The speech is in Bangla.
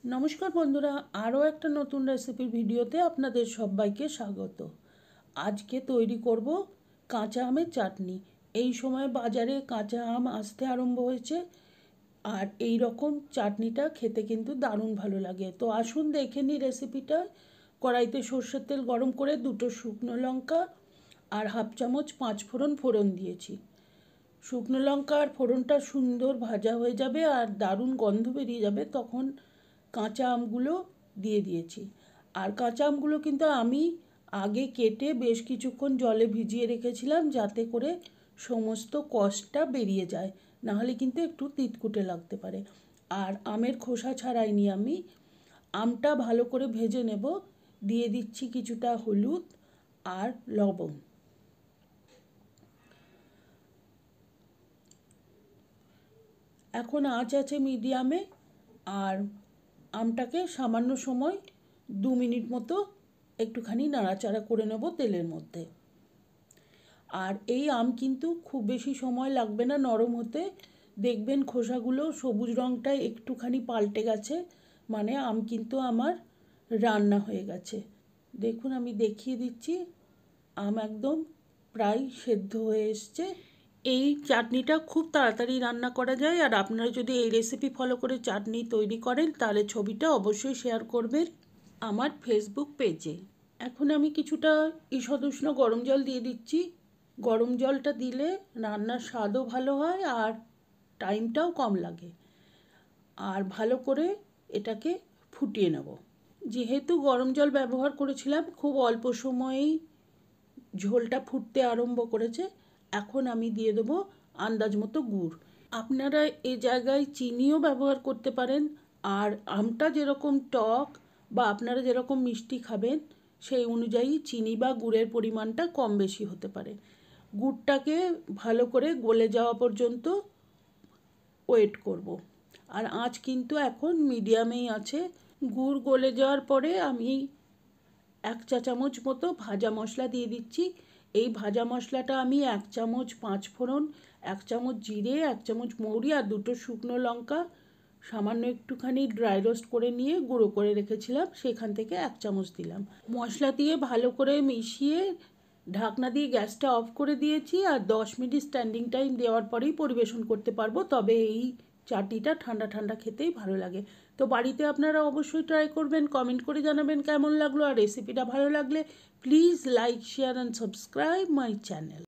নমস্কার বন্ধুরা, আরও একটা নতুন রেসিপির ভিডিওতে আপনাদের সবাইকে স্বাগত। আজকে তৈরি করব কাঁচা আমের চাটনি। এই সময় বাজারে কাঁচা আম আসতে আরম্ভ হয়েছে, আর এই রকম চাটনিটা খেতে কিন্তু দারুণ ভালো লাগে। তো আসুন দেখে নিই রেসিপিটা। কড়াইতে সর্ষের তেল গরম করে 2টো শুকনো লঙ্কা আর হাফ চামচ 5 ফোড়ন দিয়েছি। শুকনো লঙ্কা আর ফোড়নটা সুন্দর ভাজা হয়ে যাবে আর দারুণ গন্ধ বেরিয়ে যাবে, তখন কাঁচা আমগুলো দিয়ে দিয়েছি। আর কাঁচা আমগুলো কিন্তু আমি আগে কেটে বেশ কিছুক্ষণ জলে ভিজিয়ে রেখেছিলাম, যাতে করে সমস্ত কষটা বেরিয়ে যায়, নাহলে কিন্তু একটু তিতকুটে লাগতে পারে। আর আমের খোসা ছাড়াইনি আমি। আমটা ভালো করে ভেজে নেব। দিয়ে দিচ্ছি কিছুটা হলুদ আর লবণ। এখন আঁচ আছে মিডিয়ামে, আর আমটাকে সামান্য সময় 2 মিনিট মতো একটুখানি নাড়াচাড়া করে নেব তেলের মধ্যে। আর এই আম কিন্তু খুব বেশি সময় লাগবে না নরম হতে। দেখবেন খোসাগুলো সবুজ রঙটা একটুখানি পাল্টে গেছে, মানে আম কিন্তু আমার রান্না হয়ে গেছে। দেখুন, আমি দেখিয়ে দিচ্ছি, আম একদম প্রায় সেদ্ধ হয়ে এসছে। এই চাটনিটা খুব তাড়াতাড়ি রান্না করা যায়, আর আপনারা যদি এই রেসিপি ফলো করে চাটনি তৈরি করেন তাহলে ছবিটা অবশ্যই শেয়ার করবেন আমার ফেসবুক পেজে। এখন আমি কিছুটা ঈষদুষ্ণ গরম জল দিয়ে দিচ্ছি। গরম জলটা দিলে রান্নার স্বাদও ভালো হয় আর টাইমটাও কম লাগে। আর ভালো করে এটাকে ফুটিয়ে নেব। যেহেতু গরম জল ব্যবহার করেছিলাম, খুব অল্প সময়েই ঝোলটা ফুটতে আরম্ভ করেছে। এখন আমি দিয়ে দেবো আন্দাজ মতো গুড়। আপনারা এই জায়গায় চিনিও ব্যবহার করতে পারেন, আর আমটা যেরকম টক বা আপনারা যেরকম মিষ্টি খাবেন সেই অনুযায়ী চিনি বা গুড়ের পরিমাণটা কম বেশি হতে পারে। গুড়টাকে ভালো করে গলে যাওয়া পর্যন্ত ওয়েট করব। আর আঁচ কিন্তু এখন মিডিয়ামেই আছে। গুড় গলে যাওয়ার পরে আমি 1 চা চামচ মতো ভাজা মশলা দিয়ে দিচ্ছি। এই ভাজা মশলাটা আমি 1 চামচ 5 ফোড়ন, 1 চামচ জিরে, 1 চামচ মৌরি আর 2টো শুকনো লঙ্কা সামান্য একটুখানি ড্রাই রোস্ট করে নিয়ে গুঁড়ো করে রেখেছিলাম, সেখান থেকে 1 চামচ দিলাম। মশলা দিয়ে ভালো করে মিশিয়ে ঢাকনা দিয়ে গ্যাসটা অফ করে দিয়েছি। আর 10 মিনিট স্ট্যান্ডিং টাইম দেওয়ার পরেই পরিবেশন করতে পারবো। তবে এই চাটনিটা ঠান্ডা ঠান্ডা খেতেই ভালো লাগে। তো বাড়িতে আপনারা অবশ্যই ট্রাই করবেন, কমেন্ট করে জানাবেন কেমন লাগলো। আর রেসিপিটা ভালো লাগলে please like, share and subscribe my channel.